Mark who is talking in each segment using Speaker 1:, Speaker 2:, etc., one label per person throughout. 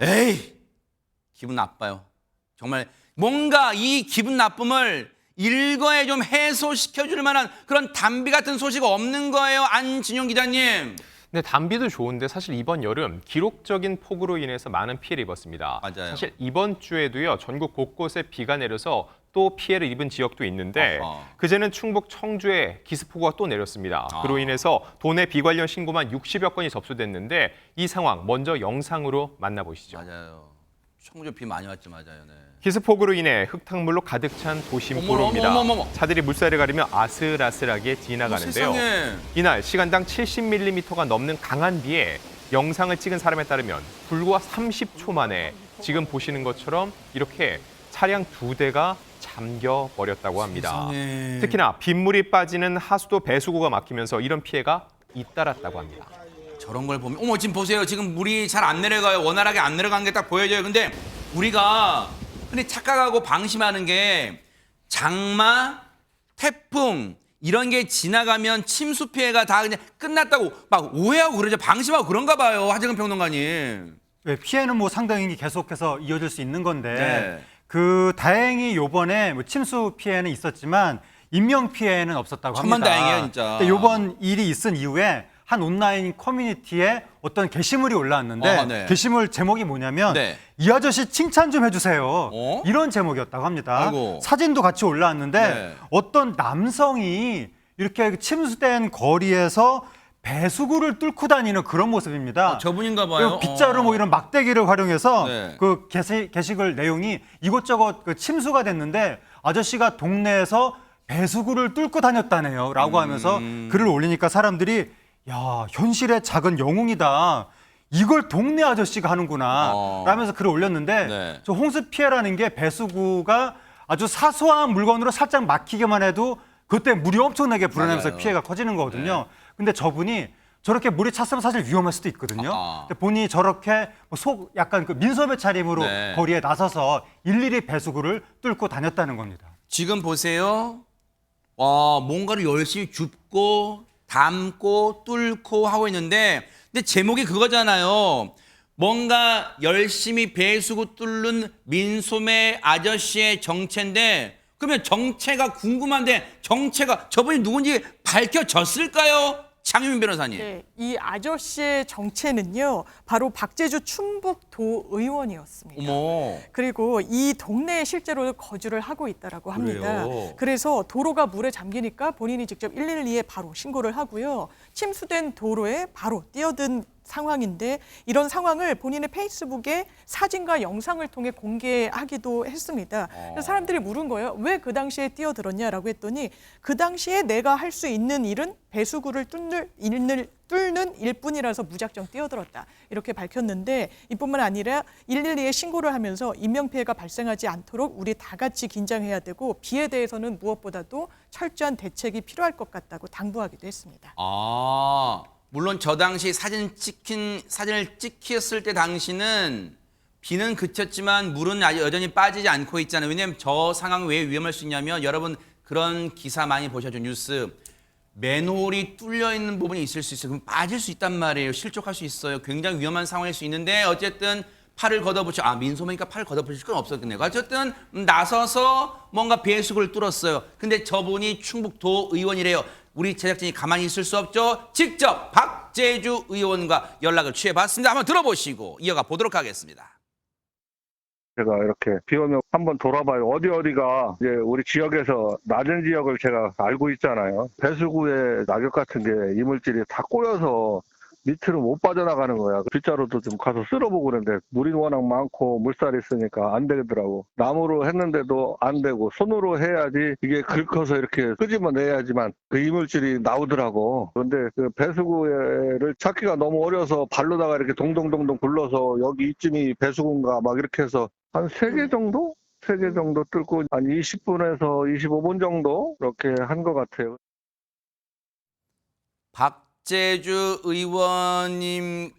Speaker 1: 에이, 기분 나빠요. 정말 뭔가 이 기분 나쁨을 일거에 좀 해소시켜줄 만한 그런 단비 같은 소식 없는 거예요, 안진용 기자님.
Speaker 2: 네, 단비도 좋은데 사실 이번 여름 기록적인 폭우로 인해서 많은 피해를 입었습니다.
Speaker 1: 맞아요.
Speaker 2: 사실 이번 주에도요, 전국 곳곳에 비가 내려서 또 피해를 입은 지역도 있는데 그제는 충북 청주에 기습폭우가 또 내렸습니다. 그로 인해서 도내 비 관련 신고만 60여 건이 접수됐는데 이 상황 먼저 영상으로 만나보시죠.
Speaker 1: 맞아요. 청주 비 많이 왔죠, 맞아요. 네.
Speaker 2: 기습폭우로 인해 흙탕물로 가득 찬 도심 도로입니다.
Speaker 1: 어머.
Speaker 2: 차들이 물살을 가리며 아슬아슬하게 지나가는데요.
Speaker 1: 세상에.
Speaker 2: 이날 시간당 70mm가 넘는 강한 비에 영상을 찍은 사람에 따르면 불과 30초 만에 지금 보시는 것처럼 이렇게 차량 2대가 잠겨버렸다고 합니다.
Speaker 1: 세상에.
Speaker 2: 특히나 빗물이 빠지는 하수도 배수구가 막히면서 이런 피해가 잇따랐다고 합니다.
Speaker 1: 저런 걸 보면 어머 지금 보세요. 지금 물이 잘 안 내려가요. 원활하게 안 내려가는 게 딱 보여져요. 근데 우리가 흔히 착각하고 방심하는 게 장마, 태풍 이런 게 지나가면 침수 피해가 다 그냥 끝났다고 막 오해하고 그러죠. 방심하고 그런가 봐요. 하재근 평론가님.
Speaker 3: 네, 피해는 뭐 상당히 계속해서 이어질 수 있는 건데
Speaker 1: 네.
Speaker 3: 다행히 요번에 뭐 침수 피해는 있었지만 인명 피해는 없었다고 합니다.
Speaker 1: 천만다행이에요, 진짜.
Speaker 3: 근데 요번 일이 있은 이후에 한 온라인 커뮤니티에 어떤 게시물이 올라왔는데
Speaker 1: 네.
Speaker 3: 게시물 제목이 뭐냐면
Speaker 1: 네.
Speaker 3: 이 아저씨 칭찬 좀 해주세요. 이런 제목이었다고 합니다.
Speaker 1: 아이고.
Speaker 3: 사진도 같이 올라왔는데
Speaker 1: 네.
Speaker 3: 어떤 남성이 이렇게 침수된 거리에서 배수구를 뚫고 다니는 그런 모습입니다.
Speaker 1: 저분인가 봐요.
Speaker 3: 그리고 빗자루 뭐 이런 막대기를 활용해서
Speaker 1: 네.
Speaker 3: 그 게시글 내용이 이것저것 그 침수가 됐는데 아저씨가 동네에서 배수구를 뚫고 다녔다네요. 라고 하면서 글을 올리니까 사람들이 야, 현실의 작은 영웅이다. 이걸 동네 아저씨가 하는구나. 라면서 글을 올렸는데
Speaker 1: 네.
Speaker 3: 저 홍수 피해라는 게 배수구가 아주 사소한 물건으로 살짝 막히기만 해도 그때 물이 엄청나게 불어나면서
Speaker 1: 맞아요.
Speaker 3: 피해가 커지는 거거든요.
Speaker 1: 네.
Speaker 3: 근데 저분이 저렇게 물이 찼으면 사실 위험할 수도 있거든요. 근데 본인이 저렇게 약간 그 민소매 차림으로
Speaker 1: 네.
Speaker 3: 거리에 나서서 일일이 배수구를 뚫고 다녔다는 겁니다.
Speaker 1: 지금 보세요. 와, 뭔가를 열심히 줍고 담고 뚫고 하고 있는데 근데 제목이 그거잖아요. 뭔가 열심히 배수구 뚫는 민소매 아저씨의 정체인데 그러면 정체가 궁금한데 정체가 저분이 누군지 밝혀졌을까요? 장유민 변호사님.
Speaker 4: 네, 이 아저씨의 정체는요, 바로 박제주 충북도의원이었습니다.
Speaker 1: 어머.
Speaker 4: 그리고 이 동네에 실제로 거주를 하고 있다라고 합니다.
Speaker 1: 그래요?
Speaker 4: 그래서 도로가 물에 잠기니까 본인이 직접 112에 바로 신고를 하고요. 침수된 도로에 바로 뛰어든 상황인데 이런 상황을 본인의 페이스북에 사진과 영상을 통해 공개하기도 했습니다. 그래서 사람들이 물은 거예요. 왜 그 당시에 뛰어들었냐라고 했더니 그 당시에 내가 할 수 있는 일은 배수구를 뚫는 일뿐이라서 무작정 뛰어들었다. 이렇게 밝혔는데 이뿐만 아니라 112에 신고를 하면서 인명피해가 발생하지 않도록 우리 다 같이 긴장해야 되고 비에 대해서는 무엇보다도 철저한 대책이 필요할 것 같다고 당부하기도 했습니다.
Speaker 1: 물론 저 당시 사진을 찍혔을 때 당시는 비는 그쳤지만 물은 아직 여전히 빠지지 않고 있잖아요. 왜냐하면 저 상황이 왜 위험할 수 있냐면 여러분 그런 기사 많이 보셨죠, 뉴스. 맨홀이 뚫려 있는 부분이 있을 수 있어요. 그럼 빠질 수 있단 말이에요. 실족할 수 있어요. 굉장히 위험한 상황일 수 있는데 어쨌든 팔을 걷어붙여 민소매니까 팔을 걷어붙일 건 없었겠네요. 어쨌든 나서서 뭔가 배수구를 뚫었어요. 근데 저분이 충북도 의원이래요. 우리 제작진이 가만히 있을 수 없죠. 직접 박제주 의원과 연락을 취해봤습니다. 한번 들어보시고 이어가 보도록 하겠습니다.
Speaker 5: 제가 이렇게 비 오면 한번 돌아봐요. 어디가 이제 우리 지역에서 낮은 지역을 제가 알고 있잖아요. 배수구에 낙엽 같은 게 이물질이 다 꼬여서 밑으로 못 빠져나가는 거야. 빗자루도 좀 가서 쓸어보고 그러는데 물이 워낙 많고 물살이 있으니까 안 되더라고. 나무로 했는데도 안 되고 손으로 해야지 이게 긁혀서 이렇게 끄집어내야지만 그 이물질이 나오더라고. 그런데 그 배수구를 찾기가 너무 어려서 발로다가 이렇게 동동동동 굴러서 여기 이쯤이 배수구인가 막 이렇게 해서 한 3개 정도? 3개 정도 뚫고 한 20분에서 25분 정도 이렇게 한 것 같아요.
Speaker 1: 박제주 의원님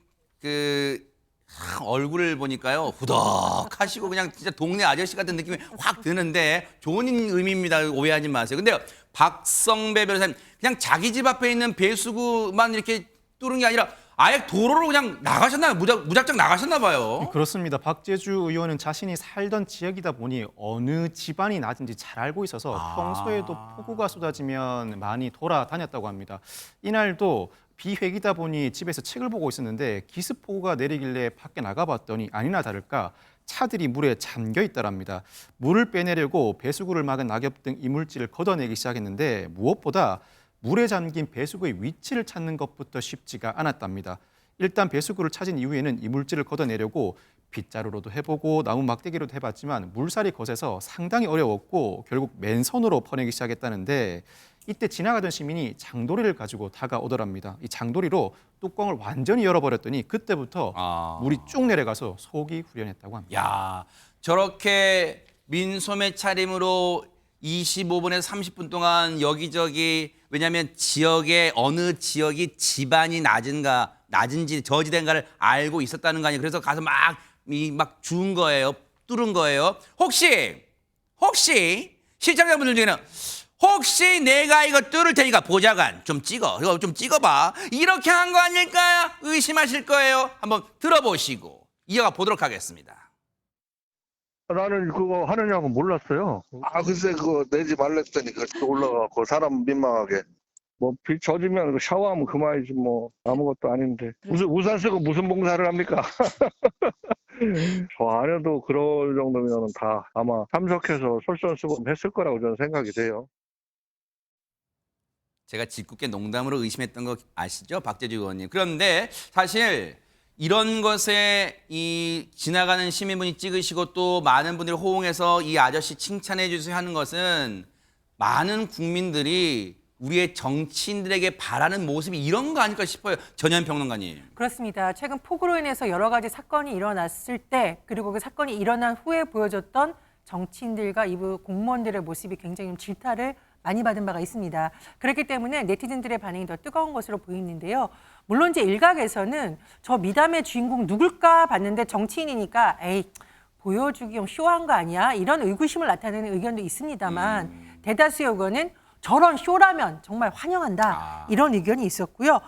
Speaker 1: 얼굴을 보니까요 후덕하시고 그냥 진짜 동네 아저씨 같은 느낌이 확 드는데 좋은 의미입니다. 오해하지 마세요. 근데 박성배 변호사님 그냥 자기 집 앞에 있는 배수구만 이렇게 뚫은 게 아니라 아예 도로로 그냥 나가셨나요? 무작정 나가셨나 봐요.
Speaker 6: 그렇습니다. 박재주 의원은 자신이 살던 지역이다 보니 어느 집안이 낮은지 잘 알고 있어서 평소에도 폭우가 쏟아지면 많이 돌아다녔다고 합니다. 이날도 비회기다 보니 집에서 책을 보고 있었는데 기습폭우가 내리길래 밖에 나가봤더니 아니나 다를까 차들이 물에 잠겨 있더랍니다. 물을 빼내려고 배수구를 막은 낙엽 등 이물질을 걷어내기 시작했는데 무엇보다 물에 잠긴 배수구의 위치를 찾는 것부터 쉽지가 않았답니다. 일단 배수구를 찾은 이후에는 이물질을 걷어내려고 빗자루로도 해보고 나무 막대기로도 해봤지만 물살이 거세서 상당히 어려웠고 결국 맨손으로 퍼내기 시작했다는데 이때 지나가던 시민이 장도리를 가지고 다가오더랍니다. 이 장도리로 뚜껑을 완전히 열어버렸더니 그때부터 물이 쭉 내려가서 속이 후련했다고 합니다.
Speaker 1: 야, 저렇게 민소매 차림으로 25분에서 30분 동안 여기저기 왜냐하면 어느 지역이 지반이 낮은지 저지대인가를 알고 있었다는 거 아니에요. 그래서 가서 막 주운 거예요. 뚫은 거예요. 혹시 시청자분들 중에는 혹시 내가 이거 뚫을 테니까 보좌관 좀 찍어. 이거 좀 찍어봐. 이렇게 한 거 아닐까 의심하실 거예요. 한번 들어보시고 이어가 보도록 하겠습니다.
Speaker 5: 나는 그거 하느냐고 몰랐어요.
Speaker 7: 글쎄 그거 내지 말랬더니 그거 올라가고 사람 민망하게.
Speaker 5: 뭐 비 젖으면 샤워하면 그만이지 뭐 아무것도 아닌데 무슨 우산 쓰고 무슨 봉사를 합니까? 저 안에도 그럴 정도면 다 아마 참석해서 솔선수범했을 거라고 저는 생각이 돼요.
Speaker 1: 제가 짓궂게 농담으로 의심했던 거 아시죠? 박재주 의원님. 그런데 사실 이런 것에 이 지나가는 시민분이 찍으시고 또 많은 분들이 호응해서 이 아저씨 칭찬해 주세요 하는 것은 많은 국민들이 우리의 정치인들에게 바라는 모습이 이런 거 아닐까 싶어요. 전현 평론가님.
Speaker 8: 그렇습니다. 최근 폭우로 인해서 여러 가지 사건이 일어났을 때 그리고 그 사건이 일어난 후에 보여줬던 정치인들과 일부 공무원들의 모습이 굉장히 좀 질타를 많이 받은 바가 있습니다. 그렇기 때문에 네티즌들의 반응이 더 뜨거운 것으로 보이는데요. 물론 이제 일각에서는 저 미담의 주인공 누굴까 봤는데 정치인이니까 에이 보여주기용 쇼한 거 아니야? 이런 의구심을 나타내는 의견도 있습니다만 대다수의 의견은 저런 쇼라면 정말 환영한다. 이런 의견이 있었고요.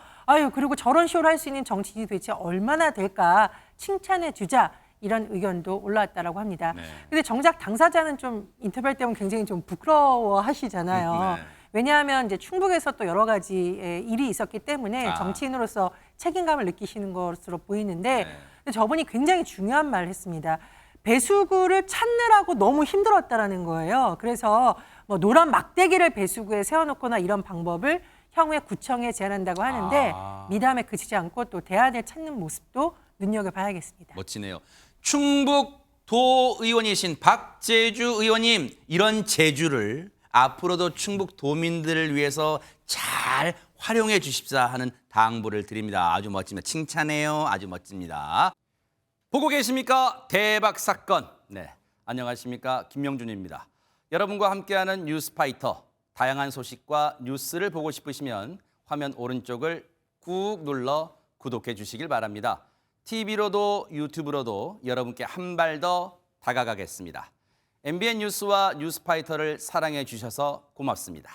Speaker 8: 그리고 저런 쇼를 할 수 있는 정치인이 도대체 얼마나 될까 칭찬해 주자. 이런 의견도 올라왔다라고 합니다. 근데 정작 당사자는 좀 인터뷰할 때 보면 굉장히 좀 부끄러워하시잖아요. 왜냐하면 이제 충북에서 또 여러 가지 일이 있었기 때문에 정치인으로서 책임감을 느끼시는 것으로 보이는데 근데 저분이 굉장히 중요한 말을 했습니다. 배수구를 찾느라고 너무 힘들었다라는 거예요. 그래서 뭐 노란 막대기를 배수구에 세워놓거나 이런 방법을 향후에 구청에 제안한다고 하는데 미담에 그치지 않고 또 대안을 찾는 모습도 눈여겨봐야겠습니다.
Speaker 1: 멋지네요. 충북 도의원이신 박재주 의원님, 이런 재주를 앞으로도 충북 도민들을 위해서 잘 활용해 주십사 하는 당부를 드립니다. 아주 멋집니다. 칭찬해요. 아주 멋집니다. 보고 계십니까? 대박 사건. 네, 안녕하십니까? 김명준입니다. 여러분과 함께하는 뉴스파이터. 다양한 소식과 뉴스를 보고 싶으시면 화면 오른쪽을 꾹 눌러 구독해 주시길 바랍니다. TV로도 유튜브로도 여러분께 한 발 더 다가가겠습니다. MBN 뉴스와 뉴스파이터를 사랑해 주셔서 고맙습니다.